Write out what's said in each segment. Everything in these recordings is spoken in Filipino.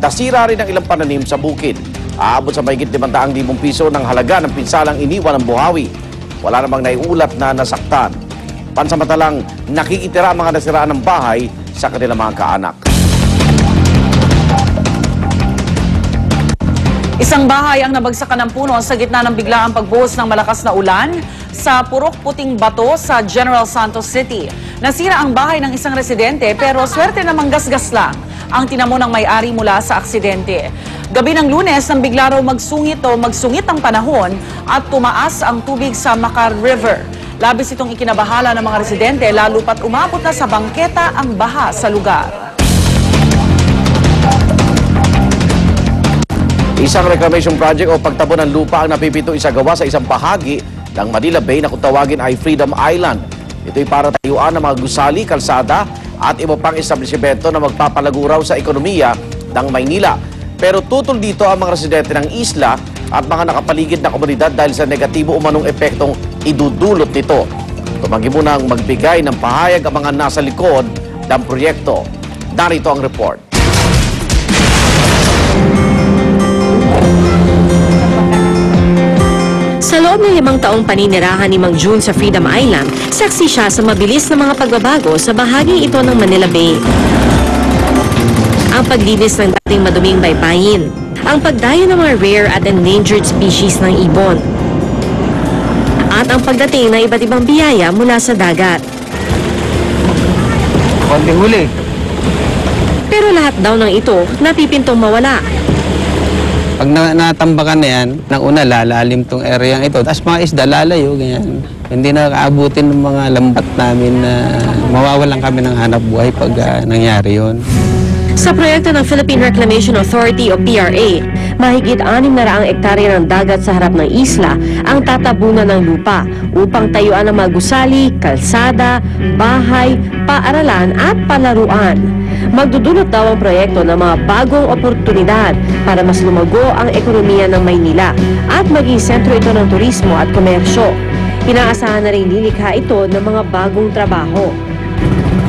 Nasira rin ang ilang pananim sa bukid. Aabot sa mahigit 500,000 piso ng halaga ng pinsalang iniwan ng buhawi. Wala namang naiulat na nasaktan. Pansamantalang nakikitira ang mga nasiraan ng bahay sa kanilang mga kaanak. Isang bahay ang nabagsakan ng puno sa gitna ng biglaang pagbuhos ng malakas na ulan sa Purok Puting Bato sa General Santos City. Nasira ang bahay ng isang residente pero swerte namang gasgas lang ang tinamo ng may-ari mula sa aksidente. Gabi ng Lunes nang bigla raw magsungit ang panahon at tumaas ang tubig sa Macar River. Labis itong ikinabahala ng mga residente lalo pat umabot na sa bangketa ang baha sa lugar. Isang reclamation project o pagtabo ng lupa ang napipito isagawa sa isang bahagi ng Manila Bay na kung tawagin ay Freedom Island. Ito'y para tayuan ng mga gusali, kalsada at iba pang establishmento na magpapalago raw sa ekonomiya ng Maynila. Pero tutol dito ang mga residente ng isla at mga nakapaligid na komunidad dahil sa negatibo umanong epektong idudulot nito. Tumanggi munang magbigay ng pahayag ang mga nasa likod ng proyekto. Narito ang report. Sa loob ng 5 taong paninirahan ni Mang June sa Freedom Island, saksi siya sa mabilis na mga pagbabago sa bahaging ito ng Manila Bay. Ang paglinis ng dating maduming baybayin, ang pagdayo ng mga rare at endangered species ng ibon, at ang pagdating ng iba't ibang biyaya mula sa dagat. Konting huli. Pero lahat daw ng ito napipintong mawala. Pag natambakan na yan, nang una lalalim tong area ito. Tapos mga isda lalayo, ganyan. Hindi nakaabutin ng mga lambat namin na mawawalan kami ng hanap buhay pag nangyari yon. Sa proyekto ng Philippine Reclamation Authority o PRA, mahigit 600 ektarya ng dagat sa harap ng isla ang tatabunan ng lupa upang tayuan ng mga gusali, kalsada, bahay, paaralan at palaruan. Magdudulot daw ang proyekto ng mga bagong oportunidad para mas lumago ang ekonomiya ng Maynila at maging sentro ito ng turismo at komersyo. Inaasahan na rin lilikha ito ng mga bagong trabaho.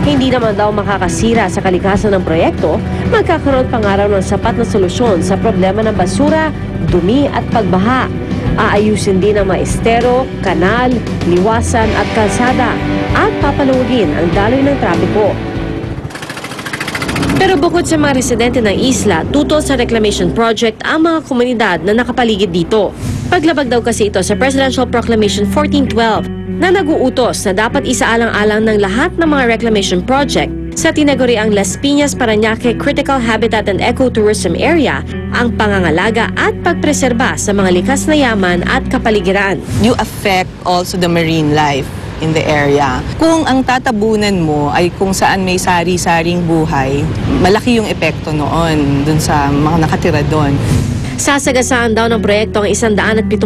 Hindi naman daw makakasira sa kalikasan ng proyekto, magkakaroon pa nga raw ng sapat na solusyon sa problema ng basura, dumi at pagbaha. Aayusin din ang mga estero, kanal, liwasan at kalsada at papaluwagin ang daloy ng trapiko. Pero bukod sa mga residente ng isla, tutol sa reclamation project ang mga komunidad na nakapaligid dito. Paglabag daw kasi ito sa Presidential Proclamation 1412 na nag-uutos na dapat isaalang-alang ng lahat ng mga reclamation project sa tinaguriang Las Piñas, Parañaque Critical Habitat and Ecotourism Area ang pangangalaga at pagpreserba sa mga likas na yaman at kapaligiran. You affect also the marine life in the area. Kung ang tatabunan mo ay kung saan may sari-saring buhay, malaki yung epekto noon dun sa mga nakatira doon. Sasagasaan daw ng proyekto ang 175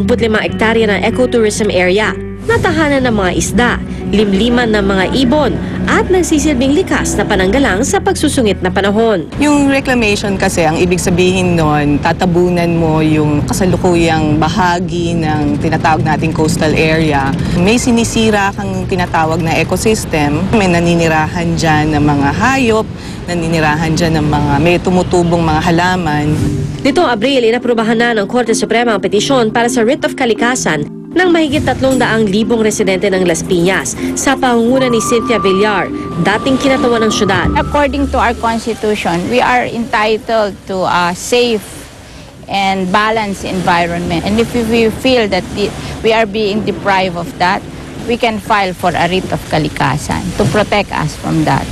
ektarya ng ecotourism area, natahanan ng mga isda, limliman ng mga ibon, at nagsisilbing likas na pananggalang sa pagsusungit na panahon. Yung reclamation kasi, ang ibig sabihin nun, tatabunan mo yung kasalukuyang bahagi ng tinatawag nating coastal area. May sinisira kang tinatawag na ecosystem. May naninirahan dyan ng mga hayop, naninirahan dyan ng mga may tumutubong mga halaman. Nitong Abril, inaprubahan na ng Korte Suprema ang petisyon para sa writ of kalikasan ng mahigit 300,000 residente ng Las Piñas sa pangunguna ni Cynthia Villar, dating kinatawan ng syudad. According to our Constitution, we are entitled to a safe and balanced environment. And if we feel that we are being deprived of that, we can file for a writ of kalikasan to protect us from that.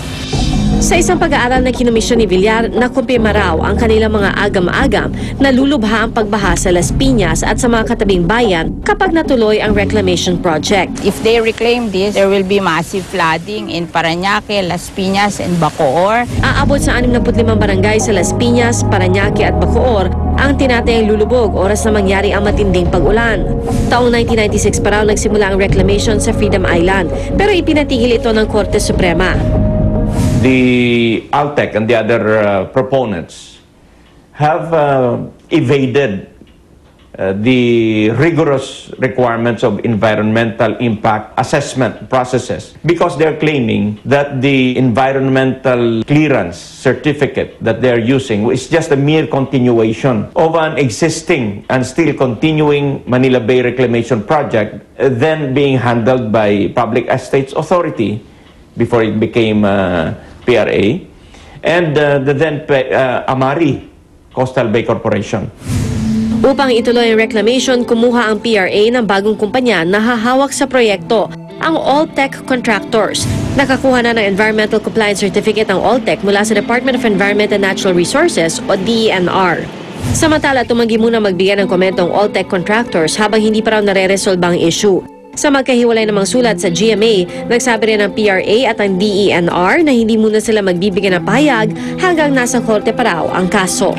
Sa isang pag-aaral na kinumisyon ni Villar, nakumpirma raw ang kanilang mga agam-agam na lulubha ang pagbaha sa Las Piñas at sa mga katabing bayan kapag natuloy ang reclamation project. If they reclaim this, there will be massive flooding in Parañaque, Las Piñas, and Bacoor. Aabot sa 65 barangay sa Las Piñas, Parañaque at Bacoor ang tinatayang lulubog oras na mangyari ang matinding pag-ulan. Taong 1996 pa raw nagsimula ang reclamation sa Freedom Island, pero ipinatigil ito ng Korte Suprema. The ALTEC and the other proponents have evaded the rigorous requirements of environmental impact assessment processes because they're claiming that the environmental clearance certificate that they're using is just a mere continuation of an existing and still continuing Manila Bay Reclamation Project, then being handled by Public Estates Authority before it became PRA, and the then Amari Coastal Bay Corporation. Upang ituloy ang reclamation, kumuha ang PRA ng bagong kumpanya na hahawak sa proyekto, ang Alltech Contractors. Nakakuha na ng Environmental Compliance Certificate ang Alltech mula sa Department of Environment and Natural Resources o DENR. Samantala, tumanggi muna magbigay ng komento ang Alltech Contractors habang hindi pa raw nare-resolve ang issue. Sa magkahiwalay namang sulat sa GMA, nagsabi rin ang PRA at ang DENR na hindi muna sila magbibigay ng pahayag hanggang nasa korte pa raw ang kaso.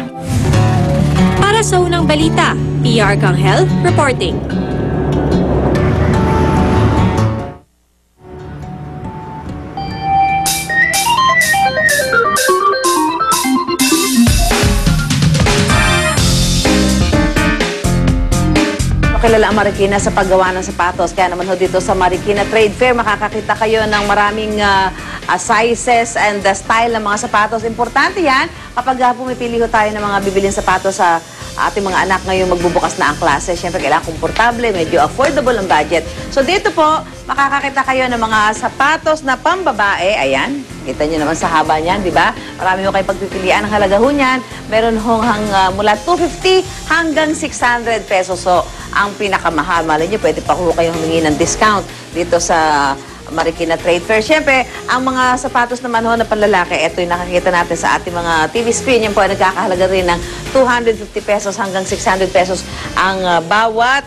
Para sa unang balita, PR Kanghel reporting. Kilala ang Marikina sa paggawa ng sapatos. Kaya naman ho dito sa Marikina Trade Fair, makakakita kayo ng maraming sizes and style ng mga sapatos. Importante yan kapag pumipili ho tayo ng mga bibiling sapatos sa ating mga anak ngayong magbubukas na ang klase. Siyempre, kailangan komportable, medyo affordable ang budget. So dito po, makakakita kayo ng mga sapatos na pambabae. Ayan, kita nyo naman sa haba niyan, di ba? Marami ho kayo pagpipilian. Ang halaga ho niyan, meron hong mula 250 hanggang 600 pesos. So, ang pinakamahal. Malay nyo, pwede pa ho kayong humingi ng discount dito sa Marikina Trade Fair. Siyempre, ang mga sapatos naman ho na panlalaki, ito yung nakakita natin sa ating mga TV screen. Yan po ay nagkakahalaga rin ng 250 pesos hanggang 600 pesos ang bawat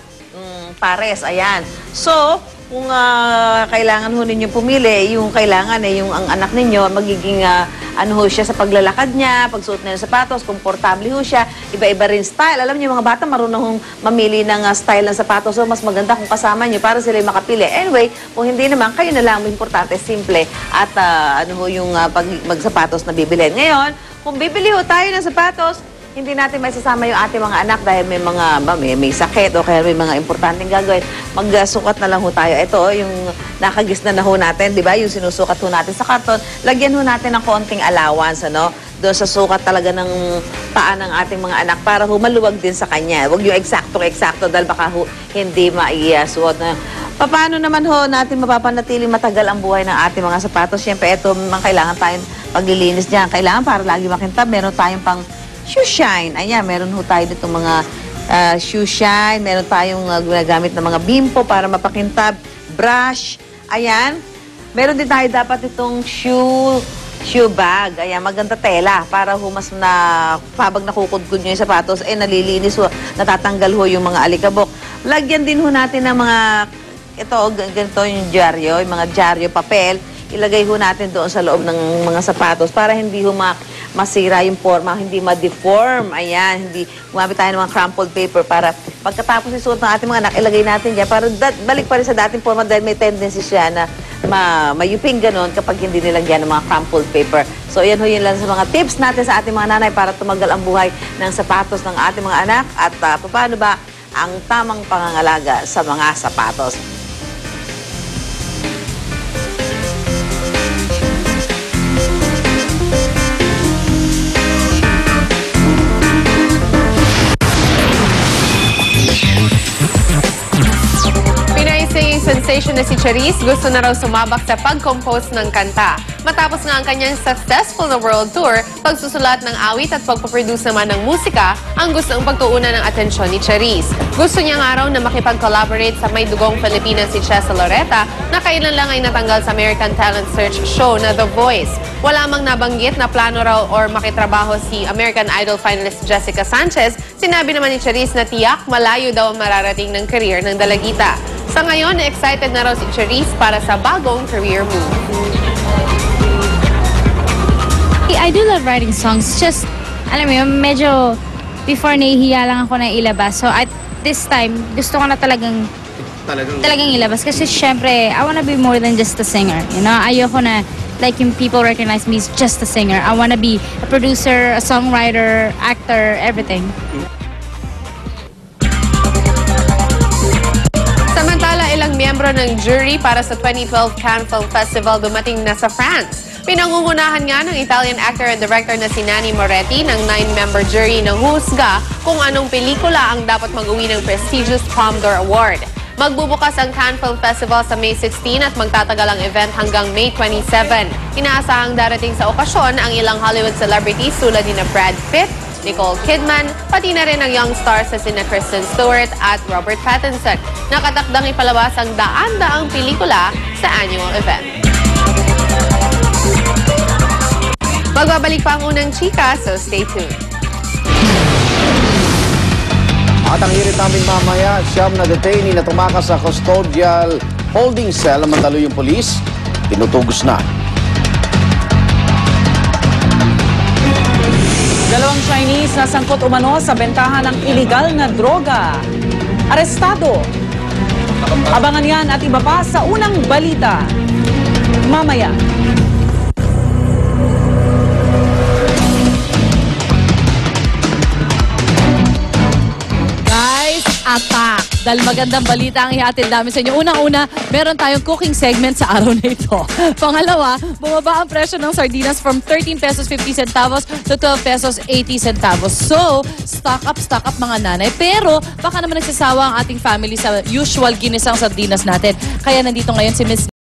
pares. Ayan. So, kung kailangan ho ninyo pumili, yung kailangan yung ang anak ninyo magiging ano ho siya sa paglalakad niya, pagsuot niya ng sapatos, komportable ho siya, iba-iba rin style. Alam niyo, mga bata marunong hong mamili ng style ng sapatos, so mas maganda kung kasama niyo para sila makapili. Anyway, kung hindi naman, kayo na lang, importante, simple, at ano ho yung magsapatos na bibilhin. Ngayon, kung bibili ho tayo ng sapatos, hindi natin may sasama yung ating mga anak dahil may mga may sakit o kaya may mga importanteng gagawin. Magsukat na lang ho tayo. Ito, yung nakagisna na ho natin, di ba? Yung sinusukat ho natin sa karton. Lagyan ho natin ng konting allowance, ano? Doon sa sukat talaga ng paa ng ating mga anak para ho maluwag din sa kanya. Huwag yung eksakto dahil baka ho hindi maiyasuot na. Paano naman ho natin mapapanatiling matagal ang buhay ng ating mga sapatos? Siyempre, ito, kailangan tayong paglilinis dyan. Kailangan para lagi makintab. Meron tayong pang shoe shine. Ayan, meron ho tayo dito mga shoe shine. Meron tayong ginagamit na mga bimpo para mapakintab. Brush. Ayan. Meron din tayo dapat itong shoe bag. Ayan, maganda tela para ho mas na pabag nakukudkod nyo yung sapatos, nalilinis ho, natatanggal ho yung mga alikabok. Lagyan din ho natin ng mga, ito, ganito yung dyaryo, yung mga dyaryo papel. Ilagay ho natin doon sa loob ng mga sapatos para hindi ho masira yung forma, hindi ma-deform. Ayan, hindi gumamit tayo ng mga crumpled paper para pagkatapos isuot ng ating mga anak, ilagay natin dyan para balik pa rin sa dating forma dahil may tendency siya na mayuping ganon kapag hindi nilagyan ng mga crumpled paper. So, yan ho yun lang sa mga tips natin sa ating mga nanay para tumagal ang buhay ng sapatos ng ating mga anak at paano ba ang tamang pangangalaga sa mga sapatos. Sensation na si Charisse gusto na raw sumabak sa pag-compose ng kanta. Matapos nga ang kanyang successful na world tour, pagsusulat ng awit at pagpaproduce naman ng musika ang gustong pagtuunan ng atensyon ni Charisse. Gusto niya nga raw na makipag-collaborate sa may dugong Pilipinas si Chessa Loretta na kailan lang ay natanggal sa American Talent Search show na The Voice. Wala mang nabanggit na plano raw or makitrabaho si American Idol finalist Jessica Sanchez. Sinabi naman ni Charisse na tiyak malayo daw ang mararating ng career ng dalagita. Sa ngayon, excited na raw si Charisse para sa bagong career move. I do love writing songs. Just, alam mo yun, medyo before nahihiya lang ako na ilabas. So at this time, gusto ko na talagang ilabas. Kasi syempre, I wanna be more than just a singer. You know, ayoko na like yung people recognize me as just a singer. I wanna be a producer, a songwriter, actor, everything. ilang miyembro ng jury para sa 2012 Cannes Film Festival dumating na sa France. Pinangungunahan nga ng Italian actor and director na si Nanni Moretti ng 9-member jury na husga kung anong pelikula ang dapat mag-uwi ng prestigious Palme d'Or Award. Magbubukas ang Cannes Film Festival sa May 16 at magtatagal ang event hanggang May 27. Inaasahang darating sa okasyon ang ilang Hollywood celebrities tulad ni Brad Pitt, Nicole Kidman, pati na rin ang young stars na sina Kristen Stewart at Robert Pattinson. Nakatakdang ipalabas ang daan-daang pelikula sa annual event. Magbabalik pa ang unang chika, so stay tuned. At ang hirit namin mamaya, siyam na detainee na tumakas sa custodial holding cell ng Mandaluyong Police, tinutugos na. Dalawang Chinese na sangkot umano sa bentahan ng iligal na droga. Arestado. Abangan yan at iba pa sa unang balita. Mamaya. Attack! Dahil magandang balita ang ihatid namin sa inyo. Unang-una, meron tayong cooking segment sa araw na ito. Pangalawa, bumaba ang presyo ng sardinas from 13 pesos 50 centavos to 12 pesos 80 centavos. So, stock up mga nanay. Pero, baka naman nagsasawa ang ating family sa usual ginisang sardinas natin. Kaya nandito ngayon si Miss